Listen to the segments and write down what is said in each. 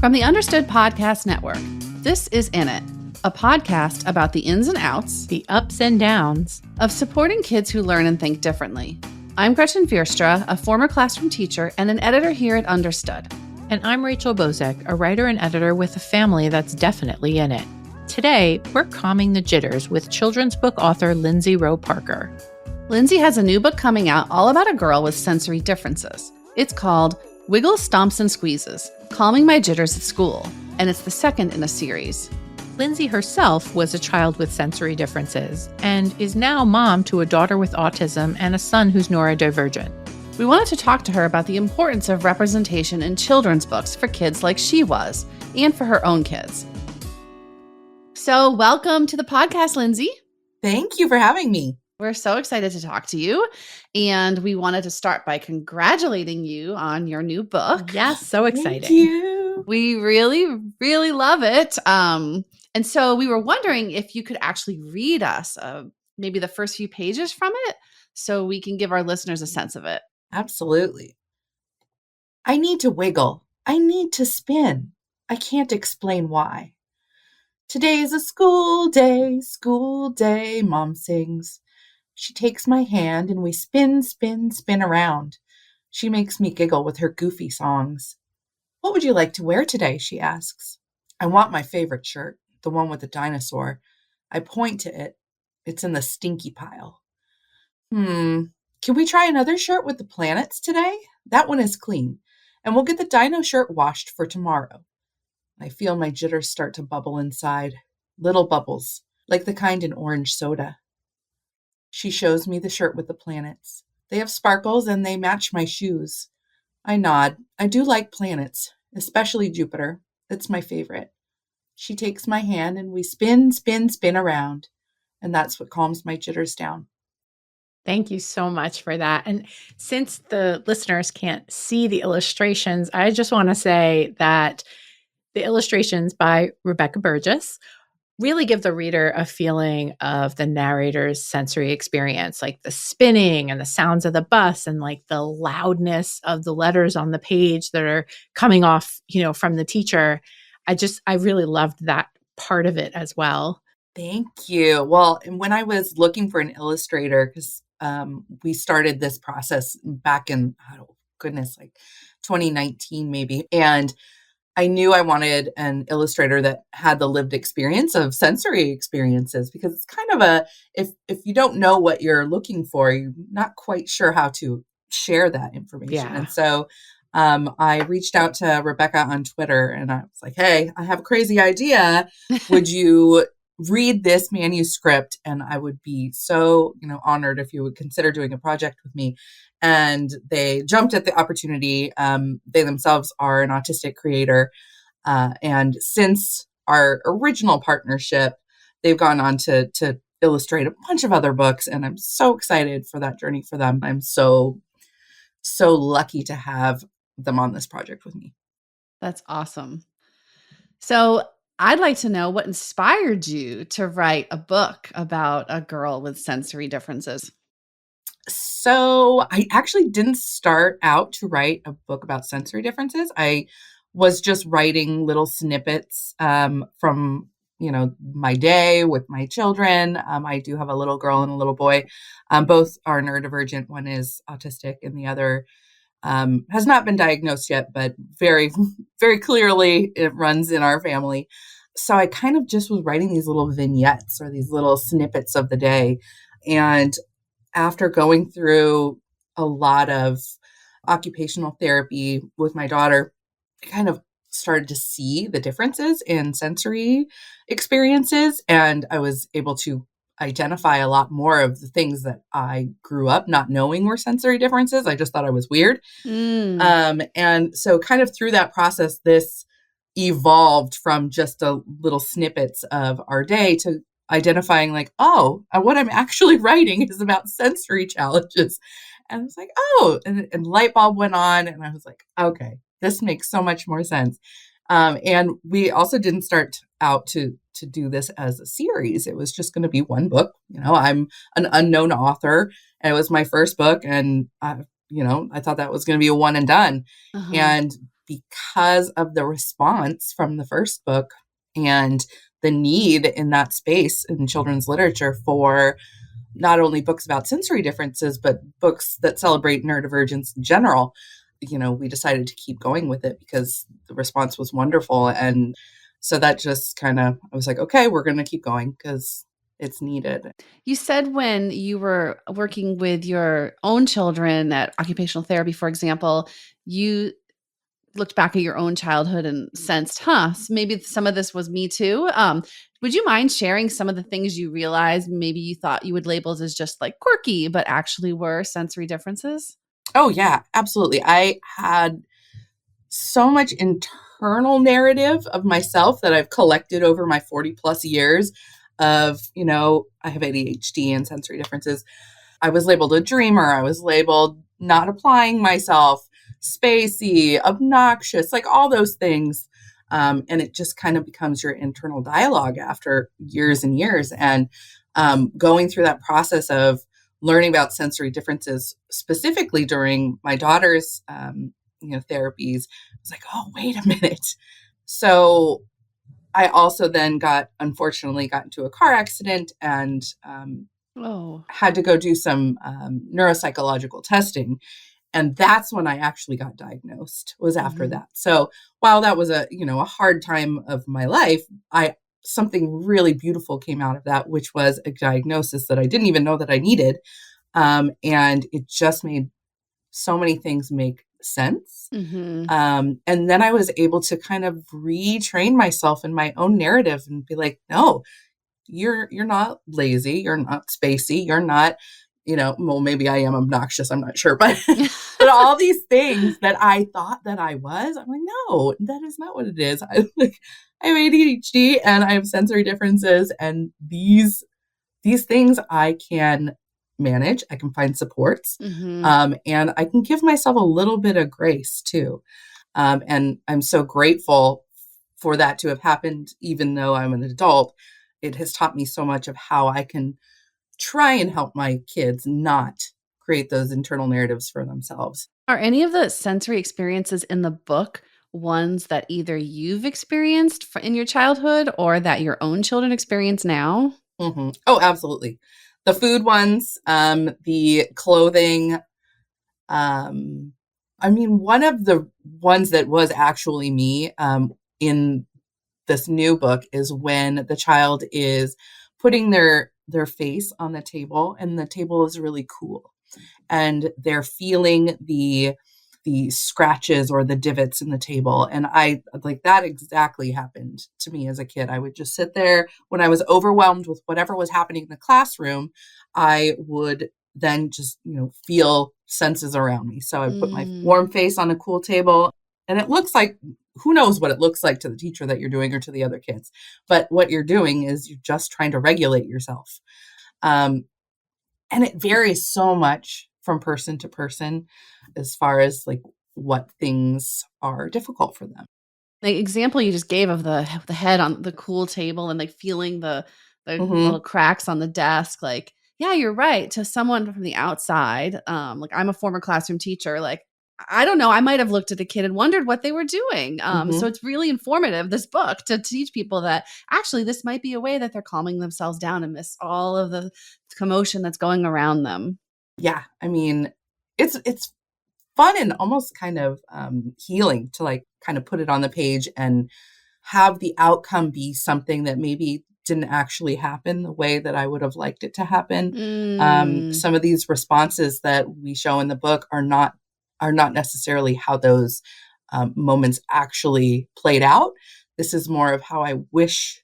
From the Understood Podcast Network, this is In It, a podcast about the ins and outs, the ups and downs of supporting kids who learn and think differently. I'm Gretchen Vierstra, a former classroom teacher and an editor here at Understood. And I'm Rachel Bozek, a writer and editor with a family that's definitely in it. Today, we're calming the jitters with children's book author Lindsey Rowe Parker. Lindsey has a new book coming out all about a girl with sensory differences. It's called Wiggles, Stomps and Squeezes, Calming My Jitters at School, and it's the second in a series. Lindsey herself was a child with sensory differences and is now mom to a daughter with autism and a son who's neurodivergent. We wanted to talk to her about the importance of representation in children's books for kids like she was, and for her own kids. So welcome to the podcast, Lindsey. Thank you for having me. We're so excited to talk to you, and we wanted to start by congratulating you on your new book. Yes, so exciting. Thank you. We really, really love it. And so we were wondering if you could actually read us maybe the first few pages from it so we can give our listeners a sense of it. Absolutely. I need to wiggle. I need to spin. I can't explain why. Today's a school day, Mom sings. She takes my hand and we spin, spin, spin around. She makes me giggle with her goofy songs. What would you like to wear today? She asks. I want my favorite shirt, the one with the dinosaur. I point to it. It's in the stinky pile. Can we try another shirt with the planets today? That one is clean. And we'll get the dino shirt washed for tomorrow. I feel my jitters start to bubble inside. Little bubbles, like the kind in orange soda. She shows me the shirt with the planets. They have sparkles and they match my shoes. I nod. I do like planets, especially Jupiter. It's my favorite. She takes my hand and we spin, spin, spin around. And that's what calms my jitters down. Thank you so much for that. And since the listeners can't see the illustrations, I just want to say that the illustrations by Rebecca Burgess really give the reader a feeling of the narrator's sensory experience, like the spinning and the sounds of the bus and like the loudness of the letters on the page that are coming off, from the teacher. I really loved that part of it as well. Thank you. Well, and when I was looking for an illustrator, because we started this process back in, like 2019 maybe, and I knew I wanted an illustrator that had the lived experience of sensory experiences, because it's kind of if you don't know what you're looking for, you're not quite sure how to share that information. Yeah. And so I reached out to Rebecca on Twitter and I was like, hey, I have a crazy idea. Would you read this manuscript? And I would be so, honored if you would consider doing a project with me. And they jumped at the opportunity. They themselves are an autistic creator. And since our original partnership, they've gone on to illustrate a bunch of other books. And I'm so excited for that journey for them. I'm so, so lucky to have them on this project with me. That's awesome. So I'd like to know what inspired you to write a book about a girl with sensory differences. So I actually didn't start out to write a book about sensory differences. I was just writing little snippets from, my day with my children. I do have a little girl and a little boy. Both are neurodivergent. One is autistic and the other has not been diagnosed yet, but very, very clearly it runs in our family. So I kind of just was writing these little vignettes or these little snippets of the day. And after going through a lot of occupational therapy with my daughter, I kind of started to see the differences in sensory experiences. And I was able to identify a lot more of the things that I grew up not knowing were sensory differences. I just thought I was weird. And so kind of through that process, this evolved from just a little snippets of our day to identifying like, what I'm actually writing is about sensory challenges. And I was like, and light bulb went on and I was like, okay, this makes so much more sense. And we also didn't start out to do this as a series. It was just going to be one book. I'm an unknown author and it was my first book. And, I thought that was going to be a one and done. And because of the response from the first book and the need in that space in children's literature for not only books about sensory differences, but books that celebrate neurodivergence in general, we decided to keep going with it because the response was wonderful. And so that just I was like, okay, we're going to keep going because it's needed. You said when you were working with your own children at occupational therapy, for example, you looked back at your own childhood and sensed, maybe some of this was me too. Would you mind sharing some of the things you realized maybe you thought you would label as just like quirky, but actually were sensory differences? Oh, yeah, absolutely. I had so much internal narrative of myself that I've collected over my 40 plus years of, I have ADHD and sensory differences. I was labeled a dreamer. I was labeled not applying myself, spacey, obnoxious, like all those things. And it just kind of becomes your internal dialogue after years and years. And going through that process of learning about sensory differences, specifically during my daughter's, therapies, I was like, oh, wait a minute. So I also then unfortunately got into a car accident and had to go do some neuropsychological testing. And that's when I actually got diagnosed, was after that. So while that was a hard time of my life, something really beautiful came out of that, which was a diagnosis that I didn't even know that I needed. And it just made so many things make sense. And then I was able to kind of retrain myself in my own narrative and be like, no, you're not lazy. You're not spacey. You're not, well, maybe I am obnoxious. I'm not sure, but all these things that I thought that I was, I'm like, no, that is not what it is. I have ADHD and I have sensory differences, and these things I can manage. I can find supports, and I can give myself a little bit of grace too. And I'm so grateful for that to have happened, even though I'm an adult. It has taught me so much of how I can try and help my kids not create those internal narratives for themselves. Are any of the sensory experiences in the book ones that either you've experienced in your childhood or that your own children experience now? Oh, absolutely. The food ones, the clothing. One of the ones that was actually me in this new book is when the child is putting their face on the table and the table is really cool and they're feeling the scratches or the divots in the table. And I like that exactly happened to me as a kid. I would just sit there when I was overwhelmed with whatever was happening in the classroom. I would then just, feel senses around me. So I put my warm face on a cool table, and it looks like, who knows what it looks like to the teacher that you're doing or to the other kids. But what you're doing is you're just trying to regulate yourself. And it varies so much from person to person as far as like what things are difficult for them. The example you just gave of the head on the cool table and like feeling the little cracks on the desk, like, yeah, you're right. To someone from the outside, like I'm a former classroom teacher, like, I don't know, I might have looked at a kid and wondered what they were doing. So it's really informative, this book, to teach people that actually this might be a way that they're calming themselves down and miss all of the commotion that's going around them. Yeah. It's fun and almost kind of healing to like kind of put it on the page and have the outcome be something that maybe didn't actually happen the way that I would have liked it to happen. Some of these responses that we show in the book are not necessarily how those moments actually played out. This is more of how I wish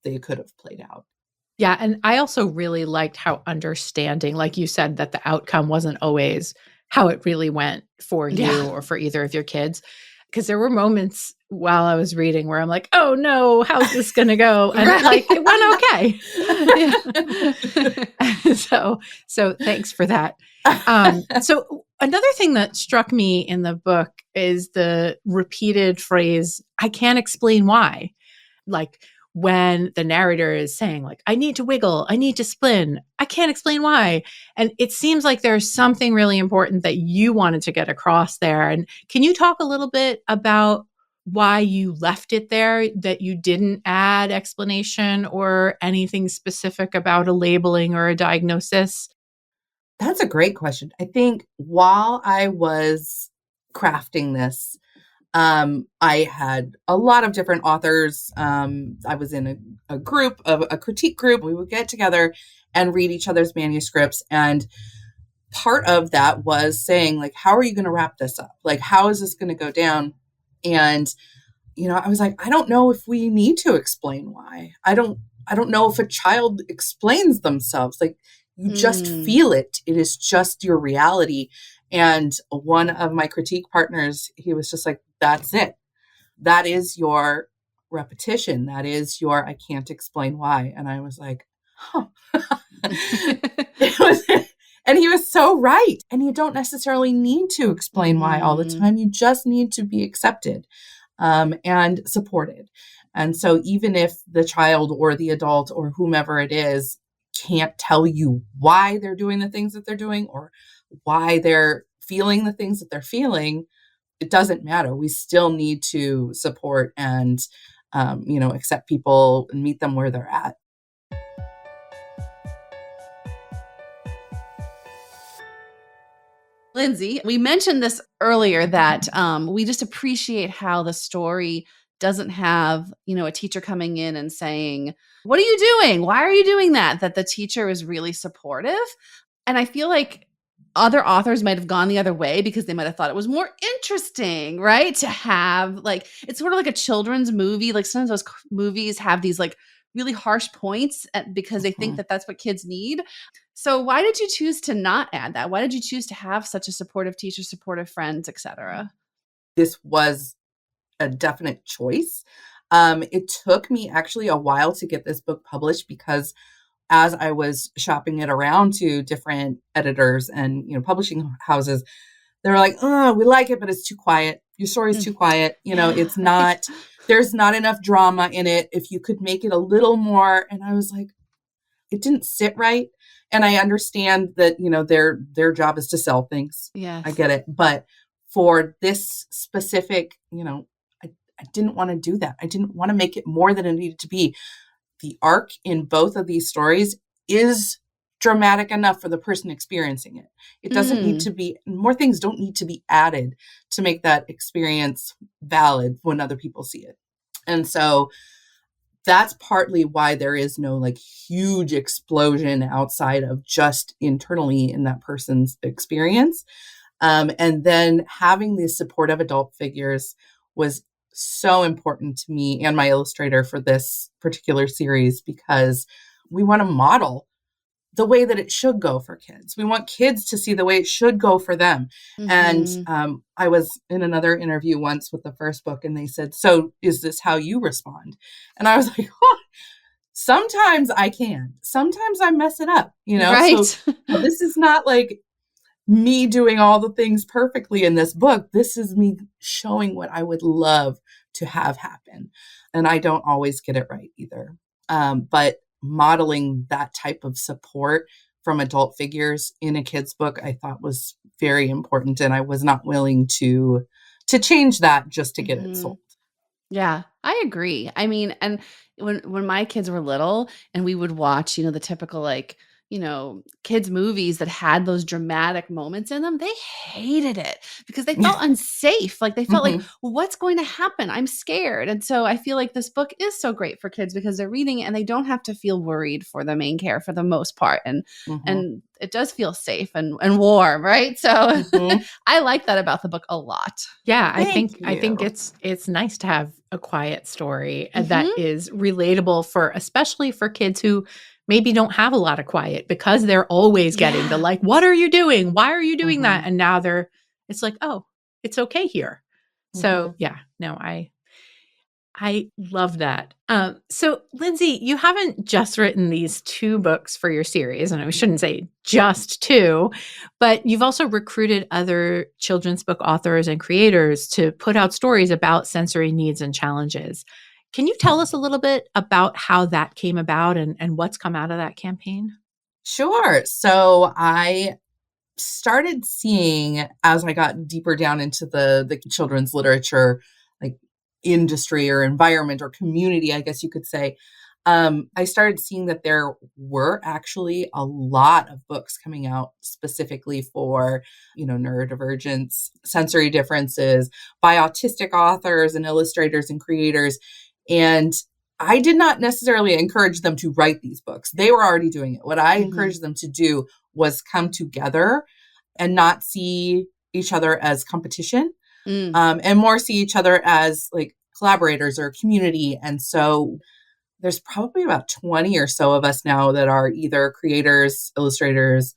they could have played out. Yeah. And I also really liked how understanding, like you said, that the outcome wasn't always how it really went for you or for either of your kids. Because there were moments while I was reading where I'm like, oh no, how's this going to go? And it went okay. So thanks for that. So another thing that struck me in the book is the repeated phrase, I can't explain why. Like, when the narrator is saying like, I need to wiggle, I need to spin, I can't explain why. And it seems like there's something really important that you wanted to get across there. And can you talk a little bit about why you left it there, that you didn't add explanation or anything specific about a labeling or a diagnosis? That's a great question. I think while I was crafting this, I had a lot of different authors. I was in a group, a critique group. We would get together and read each other's manuscripts. And part of that was saying, like, how are you going to wrap this up? Like, how is this going to go down? And, I was like, I don't know if we need to explain why. I don't know if a child explains themselves. Like, you just feel it. It is just your reality. And one of my critique partners, he was just like, that's it. That is your repetition. That is your, I can't explain why. And I was like, huh. And he was so right. And you don't necessarily need to explain why all the time. You just need to be accepted and supported. And so even if the child or the adult or whomever it is can't tell you why they're doing the things that they're doing or why they're feeling the things that they're feeling, it doesn't matter. We still need to support and, accept people and meet them where they're at. Lindsey, we mentioned this earlier that we just appreciate how the story doesn't have, a teacher coming in and saying, what are you doing? Why are you doing that? That the teacher is really supportive. And I feel like other authors might have gone the other way because they might have thought it was more interesting, right? To have it's sort of like a children's movie. Like sometimes those movies have these like really harsh points because they think that that's what kids need. So why did you choose to not add that? Why did you choose to have such a supportive teacher, supportive friends, etc.? This was a definite choice. It took me actually a while to get this book published because as I was shopping it around to different editors and, publishing houses, they were like, oh, we like it, but it's too quiet. Your story's too quiet. It's not, there's not enough drama in it. If you could make it a little more. And I was like, it didn't sit right. And I understand that, their job is to sell things. Yes. I get it. But for this specific, I didn't want to do that. I didn't want to make it more than it needed to be. The arc in both of these stories is dramatic enough for the person experiencing it. It doesn't need to be, more things don't need to be added to make that experience valid when other people see it. And so that's partly why there is no huge explosion outside of just internally in that person's experience. And then having these supportive adult figures was so important to me and my illustrator for this particular series because we want to model the way that it should go for kids. We want kids to see the way it should go for them. And I was in another interview once with the first book and they said, so is this how you respond? And I was like, oh, sometimes I can. Sometimes I mess it up, Right. So this is not like me doing all the things perfectly in this book. This is me showing what I would love to have happen. And I don't always get it right either. But modeling that type of support from adult figures in a kid's book, I thought was very important. And I was not willing to change that just to get it sold. Yeah, I agree. I mean, and when my kids were little and we would watch, the typical kids movies that had those dramatic moments in them, they hated it because they felt unsafe. Like they felt like, well, what's going to happen? I'm scared. And so I feel like this book is so great for kids because they're reading it and they don't have to feel worried for the main character for the most part. And it does feel safe and warm, right? So I like that about the book a lot. Yeah, I think it's nice to have a quiet story that is relatable especially for kids who maybe don't have a lot of quiet because they're always getting the what are you doing? Why are you doing that? And now it's like, oh, it's okay here. So yeah, no, I love that. So Lindsey, you haven't just written these 2 books for your series, and I shouldn't say just 2, but you've also recruited other children's book authors and creators to put out stories about sensory needs and challenges. Can you tell us a little bit about how that came about and what's come out of that campaign? Sure. So I started seeing, as I got deeper down into the children's literature, like industry or environment or community, I guess you could say, I started seeing that there were actually a lot of books coming out specifically for, neurodivergence, sensory differences by autistic authors and illustrators and creators. And I did not necessarily encourage them to write these books. They were already doing it. What I encouraged them to do was come together and not see each other as competition, and more see each other as like collaborators or community. And so there's probably about 20 or so of us now that are either creators, illustrators,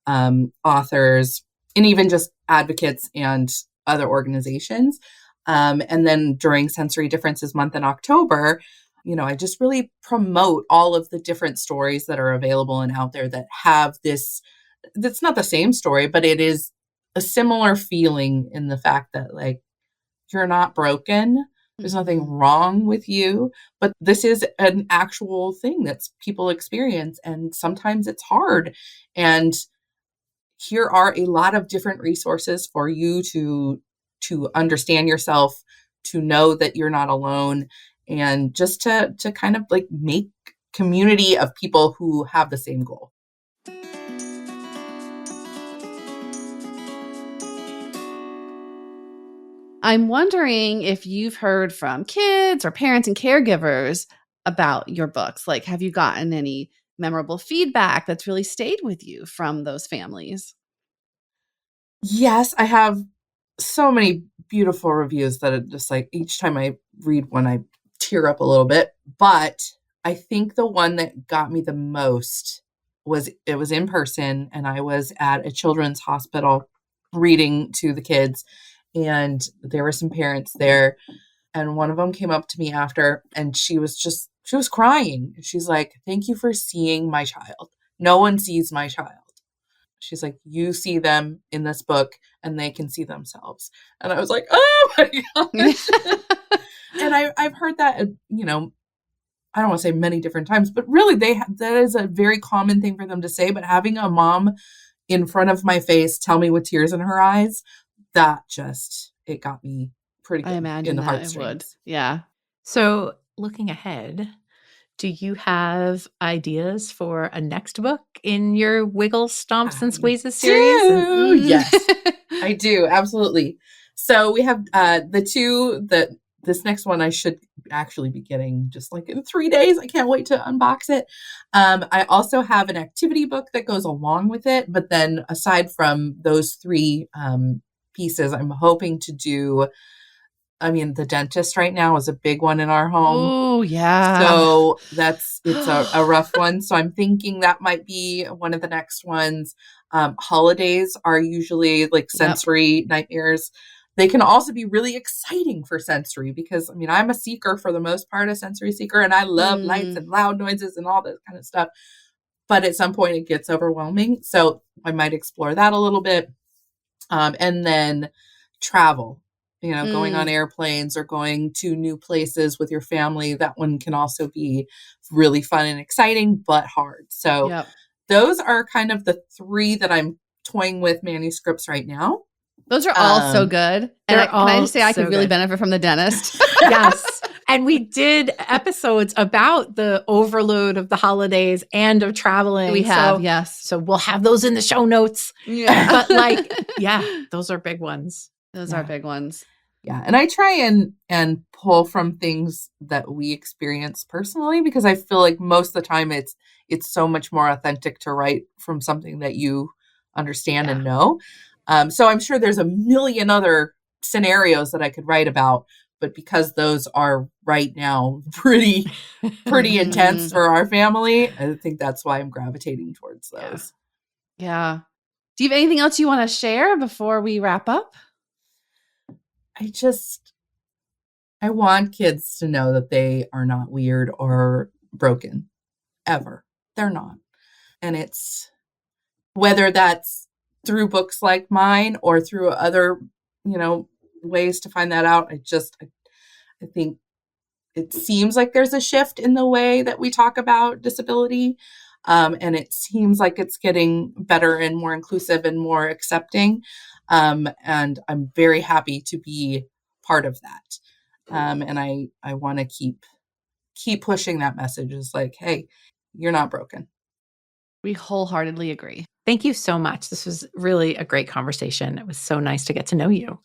authors, and even just advocates and other organizations. And then during Sensory Differences Month in October, I just really promote all of the different stories that are available and out there that have this. That's not the same story, but it is a similar feeling in the fact that, like, you're not broken. There's nothing wrong with you, but this is an actual thing that people experience. And sometimes it's hard. And here are a lot of different resources for you to understand yourself, to know that you're not alone, and just to kind of like make community of people who have the same goal. I'm wondering if you've heard from kids or parents and caregivers about your books. Like, have you gotten any memorable feedback that's really stayed with you from those families? Yes, I have so many beautiful reviews that are just like each time I read one, I tear up a little bit. But I think the one that got me the most was it was in person, and I was at a children's hospital reading to the kids, and there were some parents there, and one of them came up to me after, and she was crying. She's like, "Thank you for seeing my child. No one sees my child." She's like, "You see them in this book and they can see themselves." And I was like, "Oh my gosh." And I've heard that, I don't want to say many different times, but really that is a very common thing for them to say. But having a mom in front of my face tell me with tears in her eyes, it got me pretty I good imagine in the that it heartstrings. would. Yeah. So, looking ahead, do you have ideas for a next book in your Wiggle, Stomps, and Squeezes series? Yes, I do. Absolutely. So we have the two that this next one I should actually be getting just like in 3 days. I can't wait to unbox it. I also have an activity book that goes along with it. But then aside from those three pieces, I'm hoping to do, The Dentist right now is a big one in our home. Oh, yeah. So it's a rough one. So I'm thinking that might be one of the next ones. Holidays are usually like sensory nightmares. They can also be really exciting for sensory because, I'm a seeker for the most part, a sensory seeker, and I love lights and loud noises and all that kind of stuff. But at some point it gets overwhelming. So I might explore that a little bit. And then travel, going on airplanes or going to new places with your family. That one can also be really fun and exciting, but hard. So those are kind of the three that I'm toying with manuscripts right now. Those are all so good. And can I just say I could really benefit from the dentist? Yes. And we did episodes about the overload of the holidays and of traveling. We have, yes. So we'll have those in the show notes. Yeah. But those are big ones. Those are big ones. Yeah. And I try and pull from things that we experience personally, because I feel like most of the time it's so much more authentic to write from something that you understand and know. So I'm sure there's a million other scenarios that I could write about, but because those are right now pretty intense for our family, I think that's why I'm gravitating towards those. Yeah. Do you have anything else you want to share before we wrap up? I want kids to know that they are not weird or broken, ever. They're not. And it's whether that's through books like mine or through other, ways to find that out. I think it seems like there's a shift in the way that we talk about disability. And it seems like it's getting better and more inclusive and more accepting. And I'm very happy to be part of that. And I want to keep pushing that message is like, hey, you're not broken. We wholeheartedly agree. Thank you so much. This was really a great conversation. It was so nice to get to know you.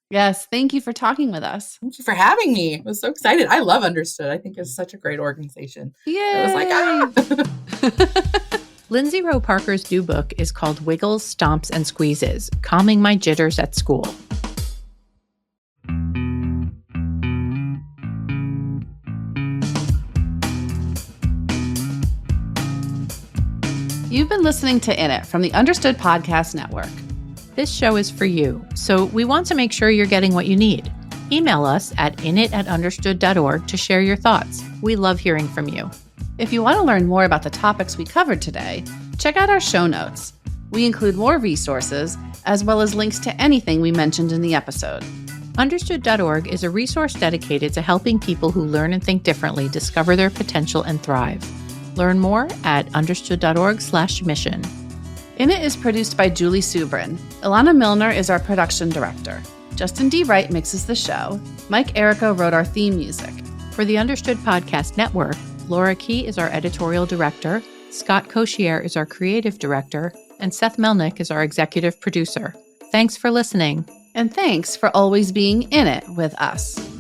Yes, thank you for talking with us. Thank you for having me. I was so excited. I love Understood. I think it's such a great organization. Yay! I was like, Lindsey Rowe Parker's new book is called Wiggles, Stomps and Squeezes, Calming My Jitters at School. You've been listening to In It from the Understood Podcast Network. This show is for you, so we want to make sure you're getting what you need. Email us at init@understood.org to share your thoughts. We love hearing from you. If you want to learn more about the topics we covered today, check out our show notes. We include more resources, as well as links to anything we mentioned in the episode. Understood.org is a resource dedicated to helping people who learn and think differently discover their potential and thrive. Learn more at understood.org/mission. In It is produced by Julie Subrin. Ilana Milner is our production director. Justin D. Wright mixes the show. Mike Erico wrote our theme music. For the Understood Podcast Network, Laura Key is our editorial director, Scott Coshier is our creative director, and Seth Melnick is our executive producer. Thanks for listening. And thanks for always being in it with us.